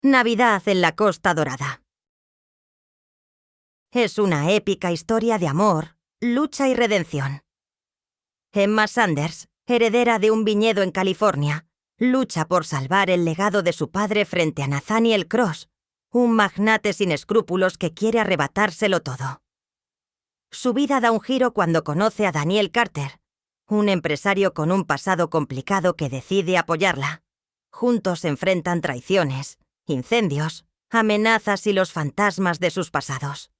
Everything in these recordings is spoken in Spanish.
Navidad en la Costa Dorada. Es una épica historia de amor, lucha y redención. Emma Sanders, heredera de un viñedo en California, lucha por salvar el legado de su padre frente a Nathaniel Cross, un magnate sin escrúpulos que quiere arrebatárselo todo. Su vida da un giro cuando conoce a Daniel Carter, un empresario con un pasado complicado que decide apoyarla. Juntos enfrentan traiciones, incendios, amenazas y los fantasmas de sus pasados.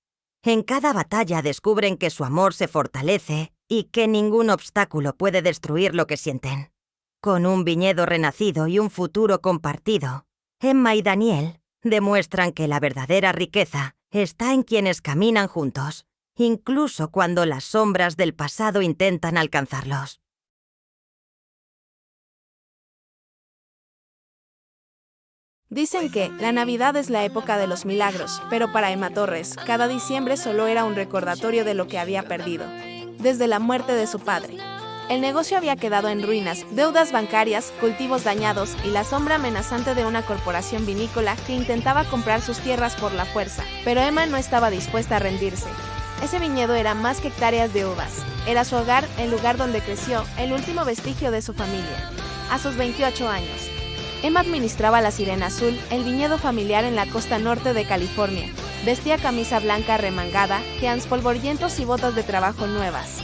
En cada batalla descubren que su amor se fortalece y que ningún obstáculo puede destruir lo que sienten. Con un viñedo renacido y un futuro compartido, Emma y Daniel demuestran que la verdadera riqueza está en quienes caminan juntos, incluso cuando las sombras del pasado intentan alcanzarlos. Dicen que la Navidad es la época de los milagros, pero para Emma Torres, cada diciembre solo era un recordatorio de lo que había perdido, desde la muerte de su padre. El negocio había quedado en ruinas, deudas bancarias, cultivos dañados y la sombra amenazante de una corporación vinícola que intentaba comprar sus tierras por la fuerza, pero Emma no estaba dispuesta a rendirse. Ese viñedo era más que hectáreas de uvas. Era su hogar, el lugar donde creció, el último vestigio de su familia. A sus 28 años, Emma administraba la Sirena Azul, el viñedo familiar en la costa norte de California. Vestía camisa blanca remangada, jeans polvorientos y botas de trabajo nuevas.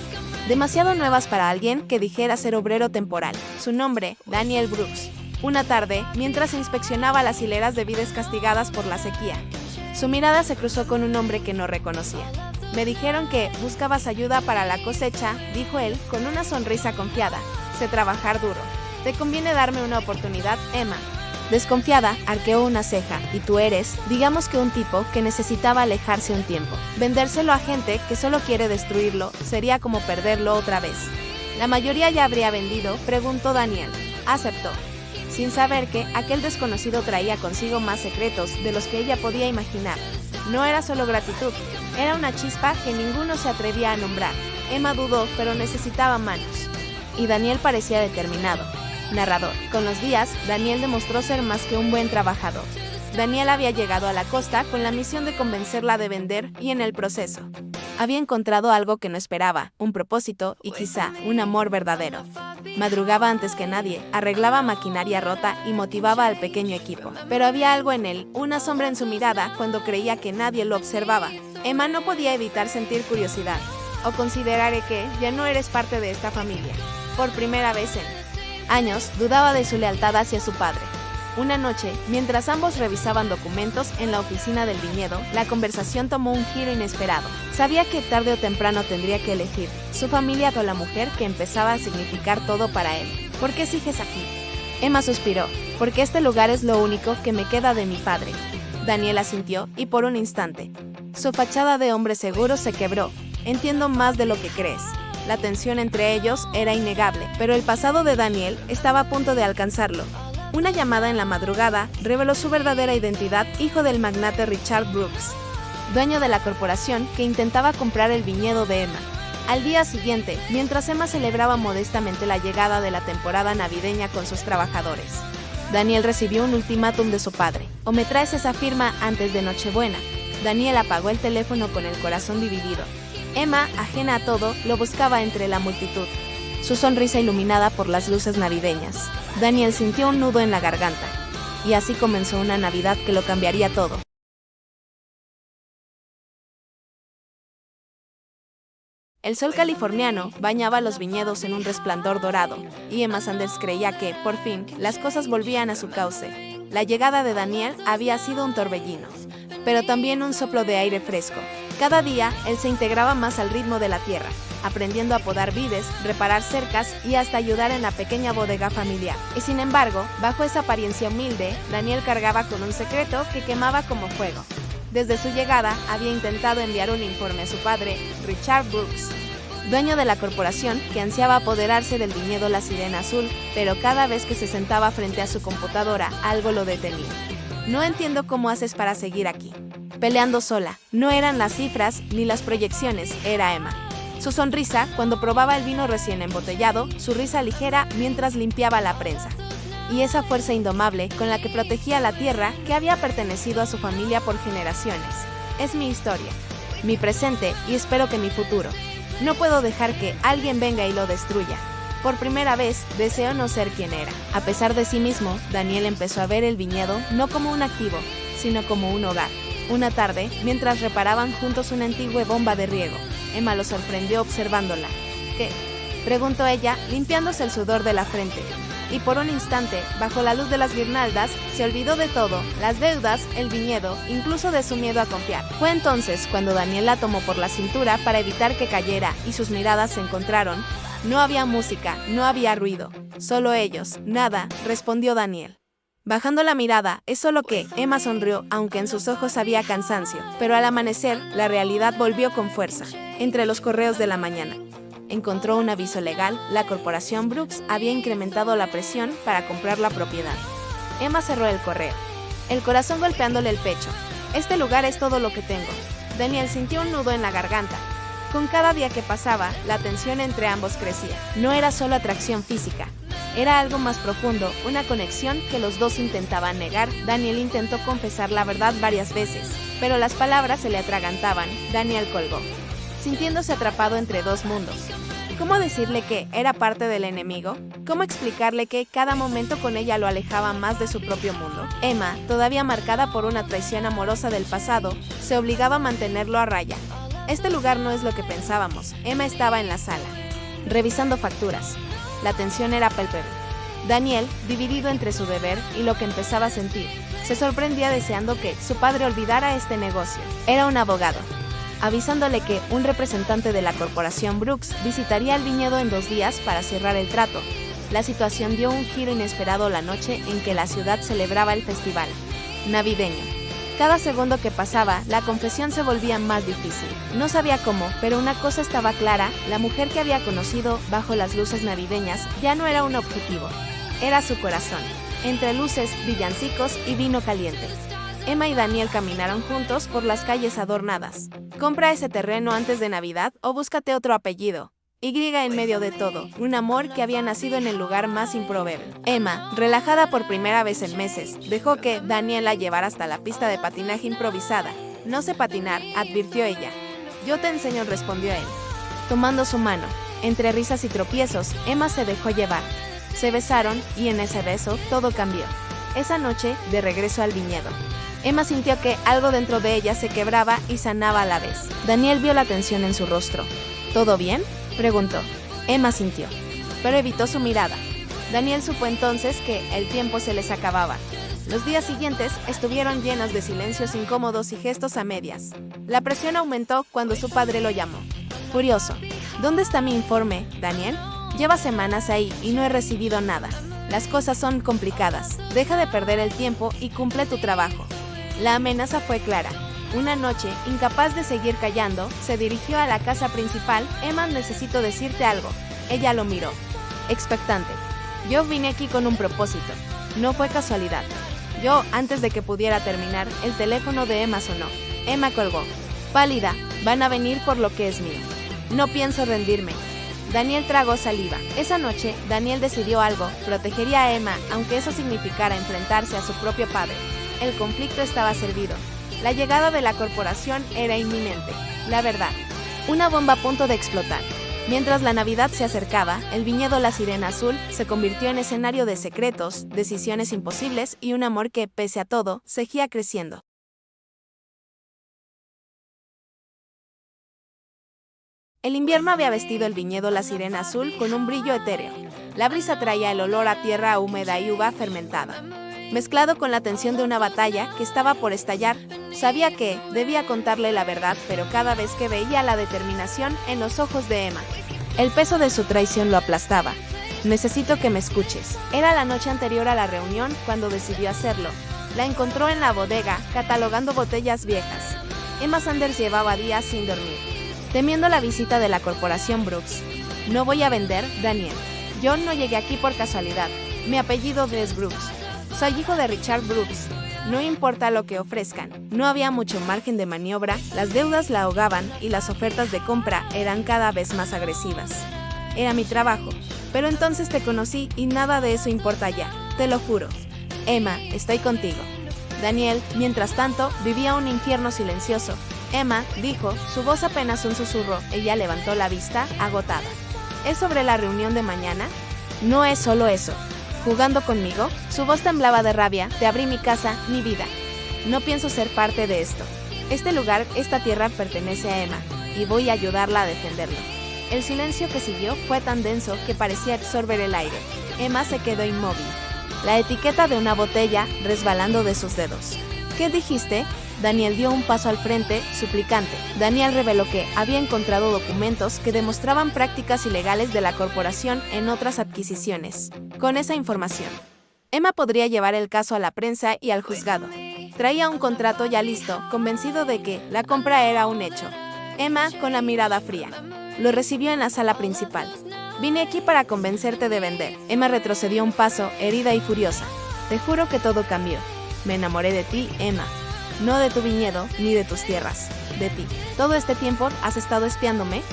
Demasiado nuevas para alguien que dijera ser obrero temporal. Su nombre, Daniel Brooks. Una tarde, mientras inspeccionaba las hileras de vides castigadas por la sequía, su mirada se cruzó con un hombre que no reconocía. Me dijeron que buscabas ayuda para la cosecha, dijo él, con una sonrisa confiada. Sé trabajar duro. Te conviene darme una oportunidad, Emma. Desconfiada, arqueó una ceja. Y tú eres, digamos que un tipo que necesitaba alejarse un tiempo. Vendérselo a gente que solo quiere destruirlo sería como perderlo otra vez. ¿La mayoría ya habría vendido?, preguntó Daniel. Aceptó, sin saber que aquel desconocido traía consigo más secretos de los que ella podía imaginar. No era solo gratitud, era una chispa que ninguno se atrevía a nombrar. Emma dudó, pero necesitaba manos. Y Daniel parecía determinado. Narrador. Con los días, Daniel demostró ser más que un buen trabajador. Daniel había llegado a la costa con la misión de convencerla de vender y en el proceso había encontrado algo que no esperaba, un propósito y quizá un amor verdadero. Madrugaba antes que nadie, arreglaba maquinaria rota y motivaba al pequeño equipo. Pero había algo en él, una sombra en su mirada cuando creía que nadie lo observaba. Emma no podía evitar sentir curiosidad, o considerar que ya no eres parte de esta familia. Por primera vez en años, dudaba de su lealtad hacia su padre. Una noche, mientras ambos revisaban documentos en la oficina del viñedo, la conversación tomó un giro inesperado. Sabía que tarde o temprano tendría que elegir su familia o la mujer que empezaba a significar todo para él. ¿Por qué sigues aquí? Emma suspiró. Porque este lugar es lo único que me queda de mi padre. Daniel asintió, y por un instante, su fachada de hombre seguro se quebró. Entiendo más de lo que crees. La tensión entre ellos era innegable, pero el pasado de Daniel estaba a punto de alcanzarlo. Una llamada en la madrugada reveló su verdadera identidad, hijo del magnate Richard Brooks, dueño de la corporación que intentaba comprar el viñedo de Emma. Al día siguiente, mientras Emma celebraba modestamente la llegada de la temporada navideña con sus trabajadores, Daniel recibió un ultimátum de su padre: o me traes esa firma antes de Nochebuena. Daniel apagó el teléfono con el corazón dividido. Emma, ajena a todo, lo buscaba entre la multitud, su sonrisa iluminada por las luces navideñas. Daniel sintió un nudo en la garganta. Y así comenzó una Navidad que lo cambiaría todo. El sol californiano bañaba los viñedos en un resplandor dorado, y Emma Sanders creía que, por fin, las cosas volvían a su cauce. La llegada de Daniel había sido un torbellino, pero también un soplo de aire fresco. Cada día, él se integraba más al ritmo de la tierra, aprendiendo a podar vides, reparar cercas y hasta ayudar en la pequeña bodega familiar. Y sin embargo, bajo esa apariencia humilde, Daniel cargaba con un secreto que quemaba como fuego. Desde su llegada, había intentado enviar un informe a su padre, Richard Brooks, dueño de la corporación que ansiaba apoderarse del viñedo La Sirena Azul, pero cada vez que se sentaba frente a su computadora, algo lo detenía. No entiendo cómo haces para seguir aquí. Peleando sola. No eran las cifras ni las proyecciones, era Emma. Su sonrisa cuando probaba el vino recién embotellado, su risa ligera mientras limpiaba la prensa. y esa fuerza indomable con la que protegía la tierra que había pertenecido a su familia por generaciones. Es mi historia, mi presente y espero que mi futuro. No puedo dejar que alguien venga y lo destruya. Por primera vez, deseo no ser quien era. A pesar de sí mismo, Daniel empezó a ver el viñedo no como un activo, sino como un hogar. Una tarde, mientras reparaban juntos una antigua bomba de riego, Emma lo sorprendió observándola. ¿Qué?, preguntó ella, limpiándose el sudor de la frente. Y por un instante, bajo la luz de las guirnaldas, se olvidó de todo, las deudas, el viñedo, incluso de su miedo a confiar. Fue entonces cuando Daniel la tomó por la cintura para evitar que cayera y sus miradas se encontraron. No había música, no había ruido, solo ellos, nada, respondió Daniel. Bajando la mirada, es solo que Emma sonrió, aunque en sus ojos había cansancio, pero al amanecer, la realidad volvió con fuerza. Entre los correos de la mañana, encontró un aviso legal, la corporación Brooks había incrementado la presión para comprar la propiedad. Emma cerró el correo, el corazón golpeándole el pecho. Este lugar es todo lo que tengo. Daniel sintió un nudo en la garganta. Con cada día que pasaba, la tensión entre ambos crecía. No era solo atracción física, era algo más profundo, una conexión que los dos intentaban negar. Daniel intentó confesar la verdad varias veces, pero las palabras se le atragantaban. Daniel colgó, sintiéndose atrapado entre dos mundos. ¿Cómo decirle que era parte del enemigo? ¿Cómo explicarle que cada momento con ella lo alejaba más de su propio mundo? Emma, todavía marcada por una traición amorosa del pasado, se obligaba a mantenerlo a raya. Este lugar no es lo que pensábamos. Emma estaba en la sala, revisando facturas. La tensión era palpable. Daniel, dividido entre su deber y lo que empezaba a sentir, se sorprendía deseando que su padre olvidara este negocio. Era un abogado, avisándole que un representante de la corporación Brooks visitaría el viñedo en 2 días para cerrar el trato. La situación dio un giro inesperado la noche en que la ciudad celebraba el festival navideño. Cada segundo que pasaba, la confesión se volvía más difícil. No sabía cómo, pero una cosa estaba clara, la mujer que había conocido bajo las luces navideñas ya no era un objetivo. Era su corazón, entre luces, villancicos y vino caliente. Emma y Daniel caminaron juntos por las calles adornadas. Compra ese terreno antes de Navidad o búscate otro apellido. Y en medio de todo, un amor que había nacido en el lugar más improbable. Emma, relajada por primera vez en meses, dejó que Daniel la llevara hasta la pista de patinaje improvisada. No sé patinar, advirtió ella. Yo te enseño, respondió él, tomando su mano. Entre risas y tropiezos, Emma se dejó llevar. Se besaron y en ese beso todo cambió. Esa noche, de regreso al viñedo, Emma sintió que algo dentro de ella se quebraba y sanaba a la vez. Daniel vio la tensión en su rostro. ¿Todo bien?, preguntó. Emma sintió, pero evitó su mirada. Daniel supo entonces que el tiempo se les acababa. Los días siguientes estuvieron llenos de silencios incómodos y gestos a medias. La presión aumentó cuando su padre lo llamó. Furioso. ¿Dónde está mi informe, Daniel? Lleva semanas ahí y no he recibido nada. Las cosas son complicadas. Deja de perder el tiempo y cumple tu trabajo. La amenaza fue clara. Una noche, incapaz de seguir callando, se dirigió a la casa principal. Emma, necesito decirte algo. Ella lo miró, expectante. Yo vine aquí con un propósito. No fue casualidad. Antes de que pudiera terminar, el teléfono de Emma sonó. Emma colgó. Pálida, van a venir por lo que es mío. No pienso rendirme. Daniel tragó saliva. Esa noche, Daniel decidió algo. Protegería a Emma, aunque eso significara enfrentarse a su propio padre. El conflicto estaba servido. La llegada de la corporación era inminente. La verdad, una bomba a punto de explotar. Mientras la Navidad se acercaba, el viñedo La Sirena Azul se convirtió en escenario de secretos, decisiones imposibles y un amor que, pese a todo, seguía creciendo. El invierno había vestido el viñedo La Sirena Azul con un brillo etéreo. La brisa traía el olor a tierra húmeda y uva fermentada. Mezclado con la tensión de una batalla que estaba por estallar, sabía que debía contarle la verdad, pero cada vez que veía la determinación en los ojos de Emma, el peso de su traición lo aplastaba. Necesito que me escuches. Era la noche anterior a la reunión cuando decidió hacerlo. La encontró en la bodega, catalogando botellas viejas. Emma Sanders llevaba días sin dormir, temiendo la visita de la corporación Brooks. No voy a vender, Daniel. Yo no llegué aquí por casualidad. Mi apellido es Brooks. Soy hijo de Richard Brooks. No importa lo que ofrezcan. No había mucho margen de maniobra, las deudas la ahogaban y las ofertas de compra eran cada vez más agresivas. Era mi trabajo. Pero entonces te conocí y nada de eso importa ya. te lo juro. Emma, estoy contigo. Daniel, mientras tanto, vivía un infierno silencioso. Emma, dijo, su voz apenas un susurro. Ella levantó la vista, agotada. ¿Es sobre la reunión de mañana? No es solo eso. ¿Jugando conmigo? Su voz temblaba de rabia. Te abrí mi casa, mi vida. No pienso ser parte de esto. Este lugar, esta tierra pertenece a Emma, y voy a ayudarla a defenderlo. El silencio que siguió fue tan denso que parecía absorber el aire. Emma se quedó inmóvil. La etiqueta de una botella resbalando de sus dedos. ¿Qué dijiste? Daniel dio un paso al frente, suplicante. Daniel reveló que había encontrado documentos que demostraban prácticas ilegales de la corporación en otras adquisiciones. Con esa información, Emma podría llevar el caso a la prensa y al juzgado. Traía un contrato ya listo, convencido de que la compra era un hecho. Emma, con la mirada fría, lo recibió en la sala principal. Vine aquí para convencerte de vender. Emma retrocedió un paso, herida y furiosa. Te juro que todo cambió. Me enamoré de ti, Emma. No de tu viñedo, ni de tus tierras. De ti. ¿Todo este tiempo has estado espiándome?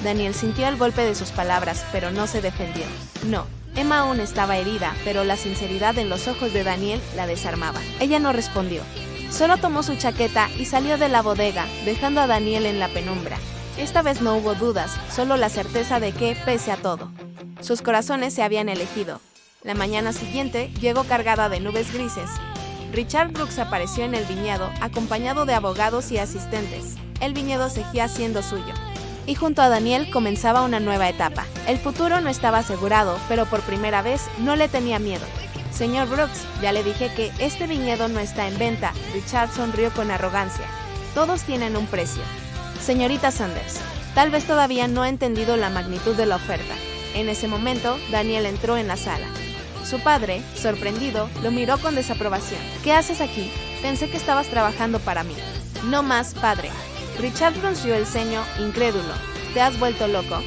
Daniel sintió el golpe de sus palabras, pero no se defendió. No. Emma aún estaba herida, pero la sinceridad en los ojos de Daniel la desarmaba. Ella no respondió. Solo tomó su chaqueta y salió de la bodega, dejando a Daniel en la penumbra. Esta vez no hubo dudas, solo la certeza de que, pese a todo, sus corazones se habían elegido. La mañana siguiente llegó cargada de nubes grises. Richard Brooks apareció en el viñedo, acompañado de abogados y asistentes. El viñedo seguía siendo suyo. Y junto a Daniel comenzaba una nueva etapa. El futuro no estaba asegurado, pero por primera vez no le tenía miedo. Señor Brooks, ya le dije que este viñedo no está en venta. Richard sonrió con arrogancia. Todos tienen un precio. Señorita Sanders, tal vez todavía no ha entendido la magnitud de la oferta. En ese momento, Daniel entró en la sala. Su padre, sorprendido, lo miró con desaprobación. ¿Qué haces aquí? Pensé que estabas trabajando para mí. No más, padre. Richard frunció el ceño, incrédulo. ¿Te has vuelto loco?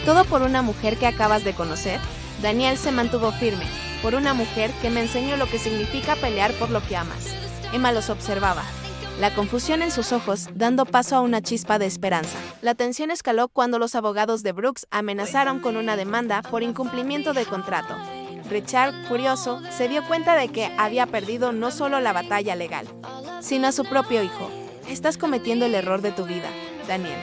¿Todo por una mujer que acabas de conocer? Daniel se mantuvo firme. Por una mujer que me enseñó lo que significa pelear por lo que amas. Emma los observaba. La confusión en sus ojos, dando paso a una chispa de esperanza. La tensión escaló cuando los abogados de Brooks amenazaron con una demanda por incumplimiento de contrato. Richard, furioso, se dio cuenta de que había perdido no solo la batalla legal, sino a su propio hijo. Estás cometiendo el error de tu vida, Daniel.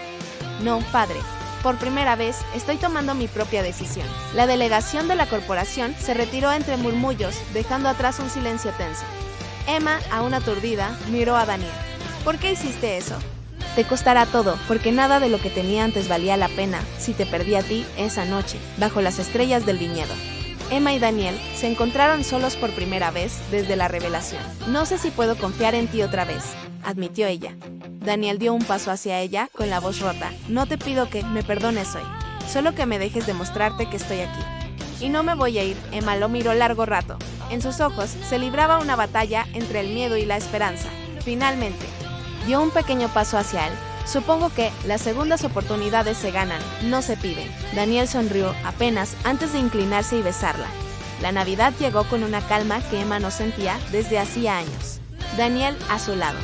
No, padre. Por primera vez, estoy tomando mi propia decisión. La delegación de la corporación se retiró entre murmullos, dejando atrás un silencio tenso. Emma, aún aturdida, miró a Daniel. ¿Por qué hiciste eso? Te costará todo, porque nada de lo que tenía antes valía la pena si te perdí a ti esa noche, bajo las estrellas del viñedo. Emma y Daniel se encontraron solos por primera vez desde la revelación. No sé si puedo confiar en ti otra vez, admitió ella. Daniel dio un paso hacia ella con la voz rota. No te pido que me perdones hoy, solo que me dejes demostrarte que estoy aquí. Y no me voy a ir. Emma lo miró largo rato. En sus ojos se libraba una batalla entre el miedo y la esperanza. Finalmente, dio un pequeño paso hacia él. Supongo que las segundas oportunidades se ganan, no se piden. Daniel sonrió apenas antes de inclinarse y besarla. La Navidad llegó con una calma que Emma no sentía desde hacía años. Daniel a su lado.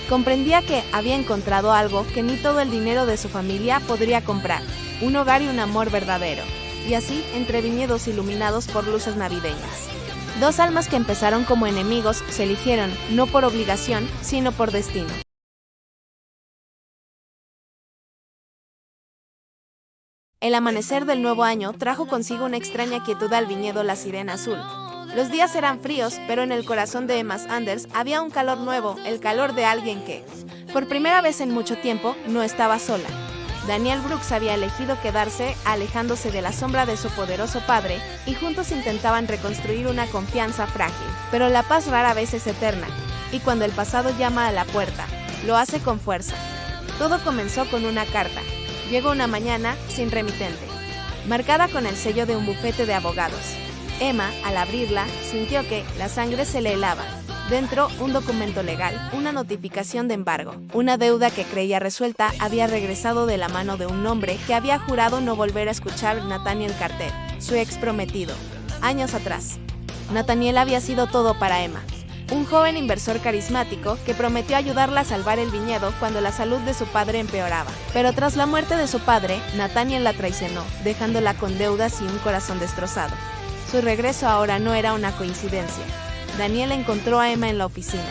Comprendía que había encontrado algo que ni todo el dinero de su familia podría comprar. Un hogar y un amor verdadero. Y así, entre viñedos iluminados por luces navideñas. Dos almas que empezaron como enemigos se eligieron, no por obligación, sino por destino. El amanecer del nuevo año trajo consigo una extraña quietud al viñedo La Sirena Azul. Los días eran fríos, pero en el corazón de Emma Sanders había un calor nuevo, el calor de alguien que, por primera vez en mucho tiempo, no estaba sola. Daniel Brooks había elegido quedarse, alejándose de la sombra de su poderoso padre, y juntos intentaban reconstruir una confianza frágil. Pero la paz rara vez es eterna, y cuando el pasado llama a la puerta, lo hace con fuerza. Todo comenzó con una carta. Llegó una mañana sin remitente, marcada con el sello de un bufete de abogados. Emma, al abrirla, sintió que la sangre se le helaba. Dentro, un documento legal, una notificación de embargo. Una deuda que creía resuelta había regresado de la mano de un hombre que había jurado no volver a escuchar Nathaniel Carter, su ex prometido. Años atrás, Nathaniel había sido todo para Emma. Un joven inversor carismático que prometió ayudarla a salvar el viñedo cuando la salud de su padre empeoraba. Pero tras la muerte de su padre, Nathaniel la traicionó, dejándola con deudas y un corazón destrozado. Su regreso ahora no era una coincidencia. Daniel encontró a Emma en la oficina,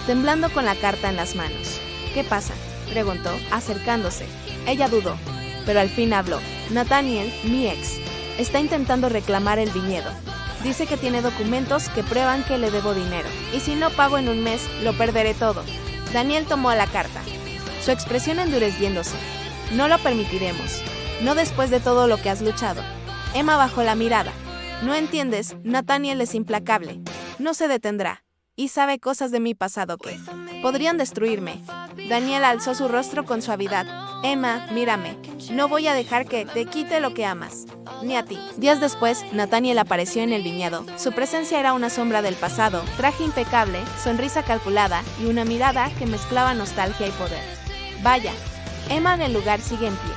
temblando con la carta en las manos. ¿Qué pasa?, preguntó, acercándose. Ella dudó, pero al fin habló. Nathaniel, mi ex, está intentando reclamar el viñedo. Dice que tiene documentos que prueban que le debo dinero, y si no pago en un mes, lo perderé todo. Daniel tomó la carta, su expresión endureciéndose. No lo permitiremos. No después de todo lo que has luchado. Emma bajó la mirada. No entiendes, Nathaniel es implacable. No se detendrá. Y sabe cosas de mi pasado que podrían destruirme. Daniel alzó su rostro con suavidad. Emma, mírame. No voy a dejar que te quite lo que amas. Ni a ti. Días después, Nathaniel apareció en el viñedo. Su presencia era una sombra del pasado, traje impecable, sonrisa calculada y una mirada que mezclaba nostalgia y poder. Vaya, Emma en el lugar sigue en pie.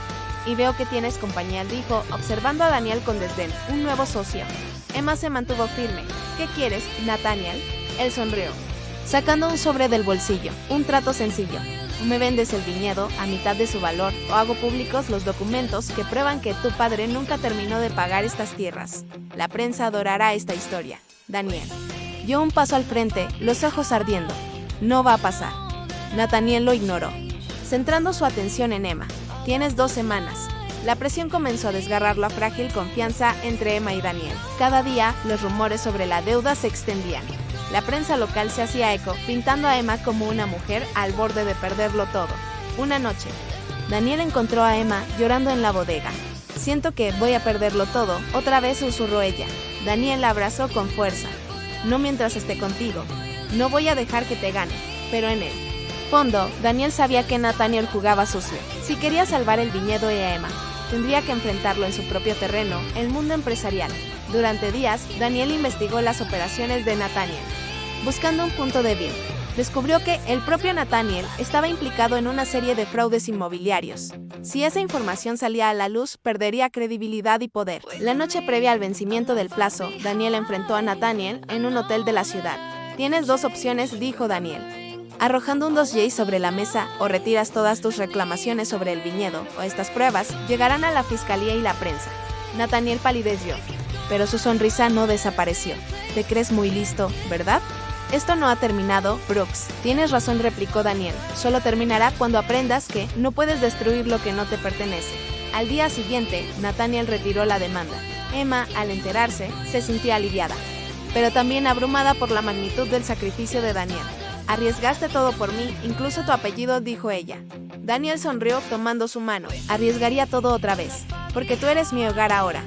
Y veo que tienes compañía, dijo, observando a Daniel con desdén, un nuevo socio. Emma se mantuvo firme. ¿Qué quieres, Nathaniel? Él sonrió, sacando un sobre del bolsillo, un trato sencillo. ¿Me vendes el viñedo a mitad de su valor o hago públicos los documentos que prueban que tu padre nunca terminó de pagar estas tierras? La prensa adorará esta historia. Daniel dio un paso al frente, los ojos ardiendo. No va a pasar. Nathaniel lo ignoró, centrando su atención en Emma. Tienes 2 semanas. La presión comenzó a desgarrar la frágil confianza entre Emma y Daniel. Cada día, los rumores sobre la deuda se extendían. La prensa local se hacía eco, pintando a Emma como una mujer al borde de perderlo todo. Una noche, Daniel encontró a Emma llorando en la bodega. Siento que voy a perderlo todo, otra vez susurró ella. Daniel la abrazó con fuerza. No mientras esté contigo. No voy a dejar que te gane, pero en él. Fondo, Daniel sabía que Nathaniel jugaba sucio. Si quería salvar el viñedo y a Emma, tendría que enfrentarlo en su propio terreno, el mundo empresarial. Durante días, Daniel investigó las operaciones de Nathaniel, buscando un punto débil. Descubrió que el propio Nathaniel estaba implicado en una serie de fraudes inmobiliarios. Si esa información salía a la luz, perdería credibilidad y poder. La noche previa al vencimiento del plazo, Daniel enfrentó a Nathaniel en un hotel de la ciudad. Tienes 2 opciones, dijo Daniel, arrojando un dossier sobre la mesa, o retiras todas tus reclamaciones sobre el viñedo, o estas pruebas llegarán a la fiscalía y la prensa. Nathaniel palideció, pero su sonrisa no desapareció. Te crees muy listo, ¿verdad? Esto no ha terminado, Brooks. Tienes razón, replicó Daniel. Solo terminará cuando aprendas que no puedes destruir lo que no te pertenece. Al día siguiente, Nathaniel retiró la demanda. Emma, al enterarse, se sintió aliviada, pero también abrumada por la magnitud del sacrificio de Daniel. Arriesgaste todo por mí, incluso tu apellido, dijo ella. Daniel sonrió tomando su mano. Arriesgaría todo otra vez, porque tú eres mi hogar ahora.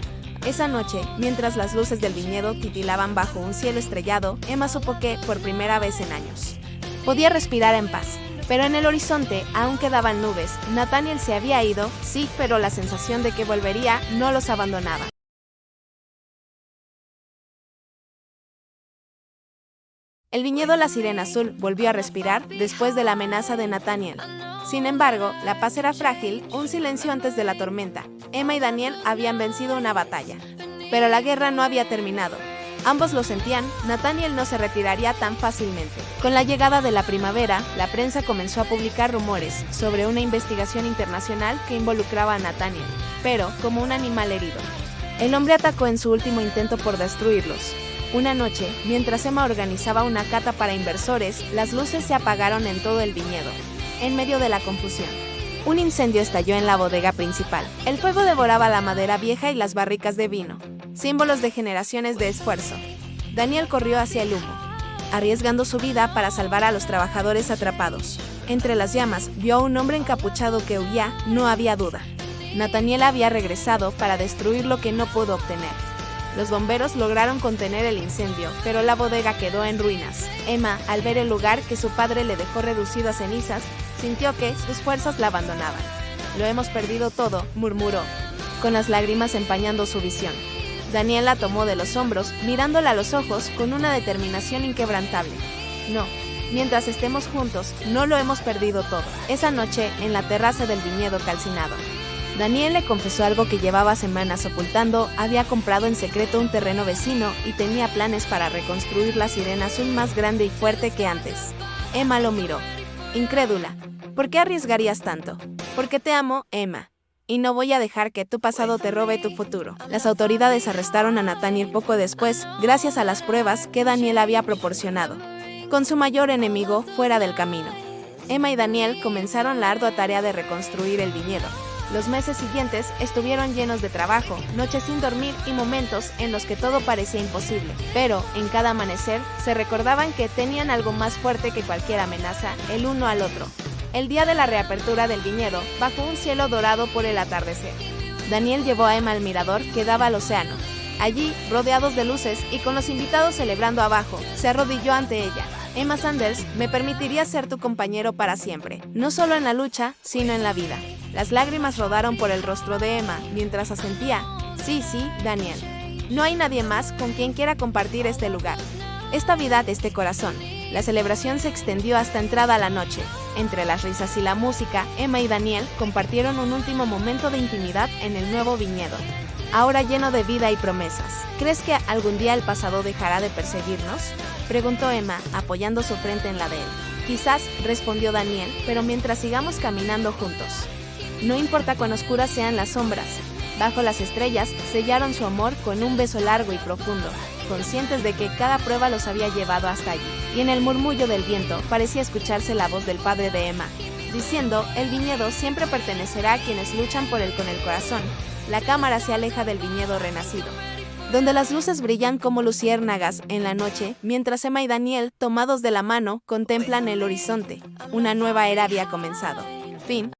Esa noche, mientras las luces del viñedo titilaban bajo un cielo estrellado, Emma supo que, por primera vez en años, podía respirar en paz. Pero en el horizonte aún quedaban nubes. Nathaniel se había ido, sí, pero la sensación de que volvería no los abandonaba. El viñedo La Sirena Azul volvió a respirar después de la amenaza de Nathaniel. Sin embargo, la paz era frágil, un silencio antes de la tormenta. Emma y Daniel habían vencido una batalla, pero la guerra no había terminado. Ambos lo sentían, Nathaniel no se retiraría tan fácilmente. Con la llegada de la primavera, la prensa comenzó a publicar rumores sobre una investigación internacional que involucraba a Nathaniel, pero como un animal herido. El hombre atacó en su último intento por destruirlos. Una noche, mientras Emma organizaba una cata para inversores, las luces se apagaron en todo el viñedo. En medio de la confusión, un incendio estalló en la bodega principal. El fuego devoraba la madera vieja y las barricas de vino, símbolos de generaciones de esfuerzo. Daniel corrió hacia el humo, arriesgando su vida para salvar a los trabajadores atrapados. Entre las llamas, vio a un hombre encapuchado que huía, no había duda. Nathaniel había regresado para destruir lo que no pudo obtener. Los bomberos lograron contener el incendio, pero la bodega quedó en ruinas. Emma, al ver el lugar que su padre le dejó reducido a cenizas, sintió que sus fuerzas la abandonaban. Lo hemos perdido todo, murmuró, con las lágrimas empañando su visión. Daniel la tomó de los hombros, mirándola a los ojos con una determinación inquebrantable. No, mientras estemos juntos, no lo hemos perdido todo. Esa noche, en la terraza del viñedo calcinado, Daniel le confesó algo que llevaba semanas ocultando. Había comprado en secreto un terreno vecino y tenía planes para reconstruir la Sirena Azul más grande y fuerte que antes. Emma lo miró, incrédula. ¿Por qué arriesgarías tanto? Porque te amo, Emma. y no voy a dejar que tu pasado te robe tu futuro. Las autoridades arrestaron a Nathaniel poco después, gracias a las pruebas que Daniel había proporcionado, con su mayor enemigo fuera del camino. Emma y Daniel comenzaron la ardua tarea de reconstruir el viñedo. Los meses siguientes estuvieron llenos de trabajo, noches sin dormir y momentos en los que todo parecía imposible. Pero, en cada amanecer, se recordaban que tenían algo más fuerte que cualquier amenaza, el uno al otro. El día de la reapertura del viñedo, bajo un cielo dorado por el atardecer, Daniel llevó a Emma al mirador que daba al océano. Allí, rodeados de luces y con los invitados celebrando abajo, se arrodilló ante ella. Emma Sanders, me permitiría ser tu compañero para siempre, no solo en la lucha, sino en la vida. Las lágrimas rodaron por el rostro de Emma mientras asentía. Sí, Daniel. No hay nadie más con quien quiera compartir este lugar, esta vida, este corazón. La celebración se extendió hasta entrada la noche. Entre las risas y la música, Emma y Daniel compartieron un último momento de intimidad en el nuevo viñedo, ahora lleno de vida y promesas. ¿Crees que algún día el pasado dejará de perseguirnos?, preguntó Emma, apoyando su frente en la de él. Quizás, respondió Daniel, pero mientras sigamos caminando juntos. No importa cuán oscuras sean las sombras. Bajo las estrellas, sellaron su amor con un beso largo y profundo, conscientes de que cada prueba los había llevado hasta allí. Y en el murmullo del viento parecía escucharse la voz del padre de Emma, diciendo: el viñedo siempre pertenecerá a quienes luchan por él con el corazón. La cámara se aleja del viñedo renacido, donde las luces brillan como luciérnagas en la noche, mientras Emma y Daniel, tomados de la mano, contemplan el horizonte. Una nueva era había comenzado. Fin.